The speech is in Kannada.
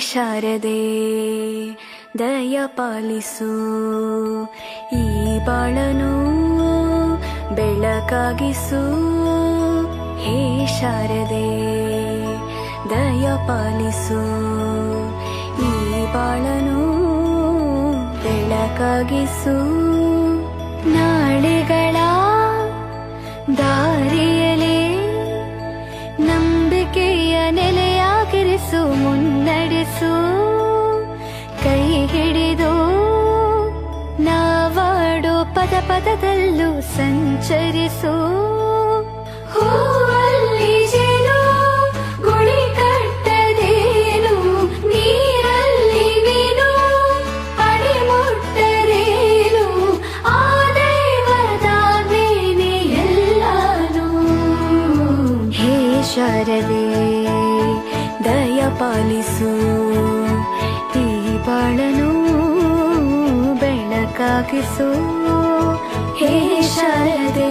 ಶಾರದೆ ದಯ ಪಾಲಿಸು, ಈ ಬಾಳನು ಬೆಳಕಾಗಿಸು. ಹೇ ಶಾರದೆ ದಯ ಪಾಲಿಸು, ಈ ಬಾಳನು ಬೆಳಕಾಗಿಸು. ನಾಳೆಗಳ ದಾರಿಯಲೇ ನಂಬಿಕೆಯ ನೆಲೆಯಾಗಿರಿಸು, ಮುನ್ನಡೆಸು. ಕೈ ಹಿಡಿದು ನಾವಾಡೋ ಪದ ಪದದಲ್ಲೂ ಸಂಚರಿಸು. ಹೂವಲ್ಲಿ ಜೇನು ಗುಡಿ ಕಟ್ಟದೇನು, ನೀರಲ್ಲಿ ಮೀನು ಅಡಿ ಮುಟ್ಟರೇನು, ಆ ದೈವದ ಮೇನೆ ಎಲ್ಲಾನು. ಹೇ ಶಾರದೆ ದಯ ಪಾಲಿಸು, ಈ ಬಾಳನು ಬೆಳಕಾಗಿಸು. ಹೇ ಶಾರದೆ